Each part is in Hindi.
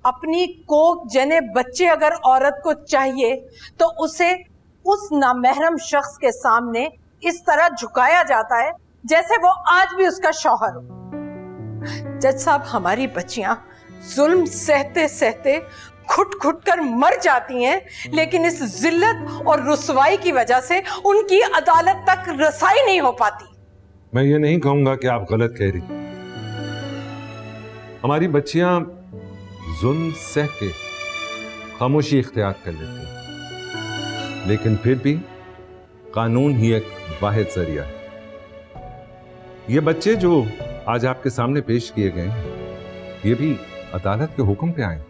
अपनी कोख जने बच्चे अगर औरत को चाहिए तो उसे उस नामहरम शख्स के सामने इस तरह झुकाया जाता है जैसे वो आज भी उसका शौहर हो। जज साहब, हमारी बच्चियां जुल्म सहते सहते घुट घुट कर मर जाती हैं, लेकिन इस जिल्लत और रुसवाई की वजह से उनकी अदालत तक रसाई नहीं हो पाती। मैं ये नहीं कहूंगा कि आप गलत कह रही। हमारी बच्चियां जुल्म सह के खामोशी इख्तियार कर लेती हैं, लेकिन फिर भी कानून ही एक वाहिद जरिया है। ये बच्चे जो आज आपके सामने पेश किए गए हैं, ये भी अदालत के हुक्म पे आए।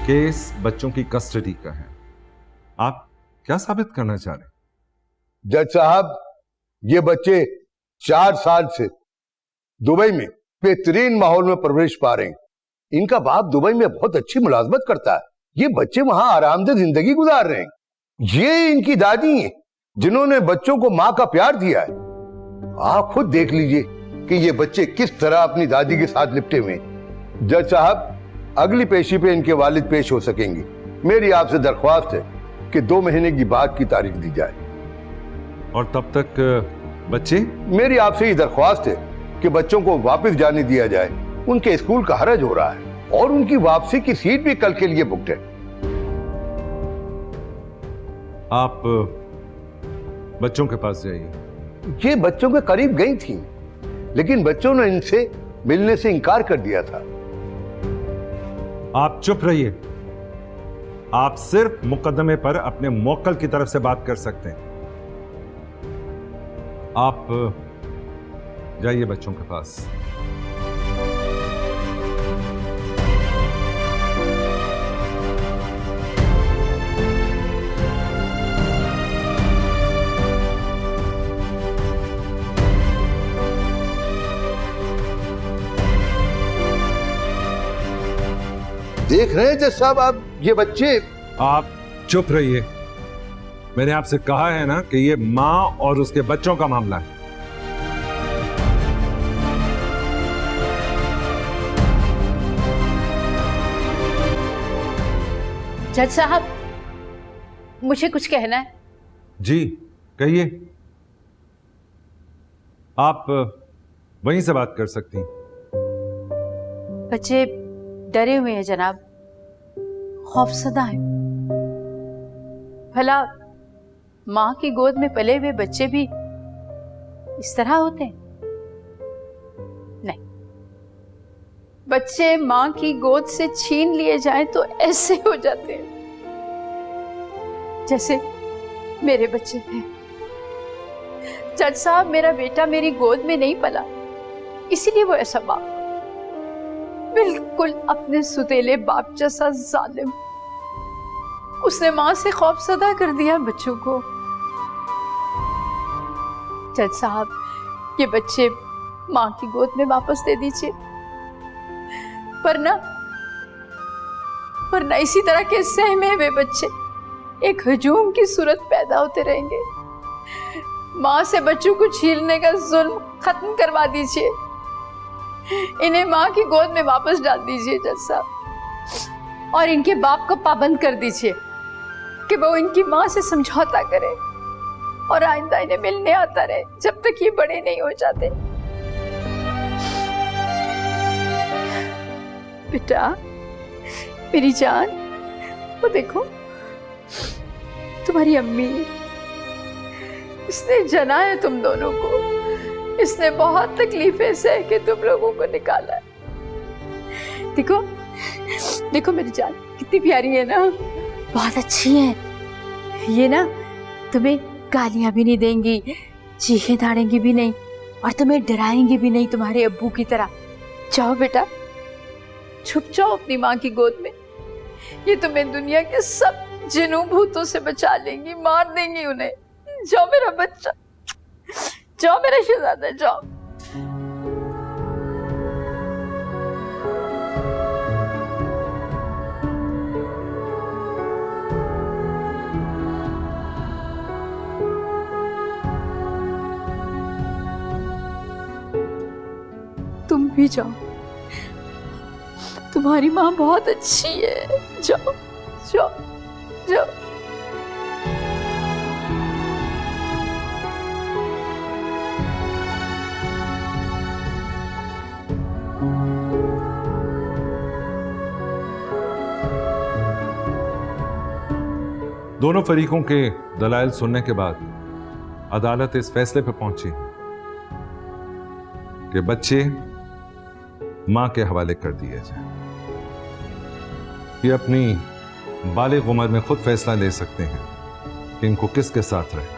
केस बच्चों की कस्टडी का है। आप क्या साबित करना चाह रहे हैं? जज साहब, ये बच्चे 4 साल से दुबई में बेहतरीन माहौल में परवरिश पा रहे हैं। इनका बाप दुबई में बहुत अच्छी मुलाजमत करता है। ये बच्चे वहां आरामदेह जिंदगी गुजार रहे हैं। ये इनकी दादी हैं जिन्होंने बच्चों को मां का प्यार दिया है। आप खुद देख लीजिए कि ये बच्चे किस तरह अपनी दादी के साथ लिपटे हुए हैं। जज साहब, अगली पेशी पे इनके वालिद पेश हो सकेंगे। मेरी आपसे दरख्वास्त है कि 2 महीने की बाद की तारीख दी जाए। और तब तक बच्चे? मेरी आपसे ये दरख्वास्त है कि बच्चों को वापस जाने दिया जाए। उनके स्कूल का हरज हो रहा है और उनकी वापसी की सीट भी कल के लिए बुक्ड है। आप बच्चों के पास जाइए। ये बच्चों के करीब गई थी, लेकिन बच्चों ने इनसे मिलने से इनकार कर दिया था। आप चुप रहिए। आप सिर्फ मुकदमे पर अपने मौक्कल की तरफ से बात कर सकते हैं। आप जाइए बच्चों के पास। देख रहे हैं जज साहब, आप ये बच्चे। आप चुप रहिए। मैंने आपसे कहा है ना कि ये मां और उसके बच्चों का मामला है। जज साहब, मुझे कुछ कहना है। जी कहिए। आप वहीं से बात कर सकती हैं। बच्चे डरे हुए हैं जनाब, खौफसदा है। भला मां की गोद में पले हुए बच्चे भी इस तरह होते हैं? नहीं, बच्चे मां की गोद से छीन लिए जाएं तो ऐसे हो जाते हैं जैसे मेरे बच्चे हैं। जज साहब, मेरा बेटा मेरी गोद में नहीं पला, इसीलिए वो ऐसा बाप, बिल्कुल अपने सुतेले बाप जैसा जालिम। उसने मां से खौफसदा कर दिया बच्चों को। जज साहब, ये बच्चे मां की गोद में वापस दे दीजिए, वरना इसी तरह के सहमे हुए बच्चे एक हजूम की सूरत पैदा होते रहेंगे। मां से बच्चों को छीनने का जुल्म खत्म करवा दीजिए। इन्हें मां की गोद में वापस डाल दीजिए जज साहब, और इनके बाप को पाबंद कर दीजिए कि वो इनकी मां से समझौता करे और आइंदा इन्हें मिलने आता रहे जब तक ये बड़े नहीं हो जाते। बेटा, मेरी जान, वो देखो तुम्हारी अम्मी, इसने जना है तुम दोनों को, इसने बहुत तकलीफें सह के तुम लोगों को निकाला है। देखो देखो मेरी जान कितनी प्यारी है ना, बहुत अच्छी है ये ना, तुम्हें गालियां भी नहीं देंगी, चीखें ताड़ेंगी भी नहीं, और तुम्हें डराएंगी भी नहीं तुम्हारे अब्बू की तरह। जाओ बेटा, छुप जाओ अपनी माँ की गोद में, ये तुम्हें दुनिया के सब जिन्नों भूतों से बचा लेंगी, मार देंगी उन्हें। जाओ मेरा बच्चा, जाओ मेरा शहजादा, जाओ। तुम भी जाओ, तुम्हारी माँ बहुत अच्छी है, जाओ जाओ जाओ। दोनों फरीकों के दलाइल सुनने के बाद अदालत इस फैसले पर पहुंची कि बच्चे मां के हवाले कर दिए जाए। ये अपनी बालिग उम्र में खुद फैसला ले सकते हैं कि इनको किसके साथ रहना,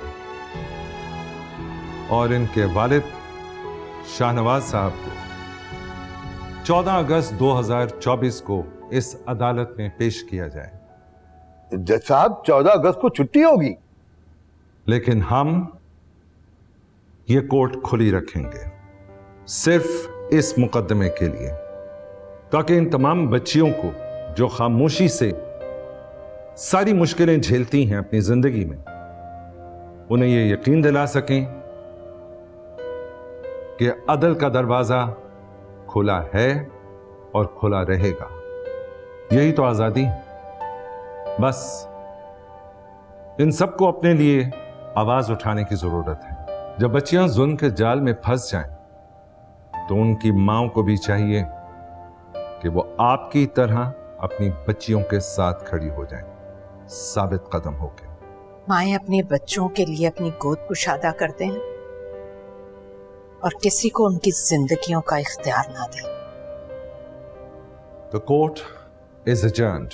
और इनके वालिद शाहनवाज साहब को 14 अगस्त 2024 को इस अदालत में पेश किया जाए। जज साहब, 14 अगस्त को छुट्टी होगी, लेकिन हम ये कोर्ट खुली रखेंगे सिर्फ इस मुकदमे के लिए, ताकि इन तमाम बच्चियों को जो खामोशी से सारी मुश्किलें झेलती हैं अपनी जिंदगी में, उन्हें ये यकीन दिला सकें कि अदल का दरवाजा खुला है और खुला रहेगा। यही तो आजादी है। बस इन सबको अपने लिए आवाज उठाने की जरूरत है। जब बच्चियां जुल्म के जाल में फंस जाएं, तो उनकी माओं को भी चाहिए कि वो आपकी तरह अपनी बच्चियों के साथ खड़ी हो जाएं, साबित कदम होके। माएं अपने बच्चों के लिए अपनी गोद कुशादा करते हैं और किसी को उनकी जिंदगियों का इख्तियार ना दें। The court is adjourned.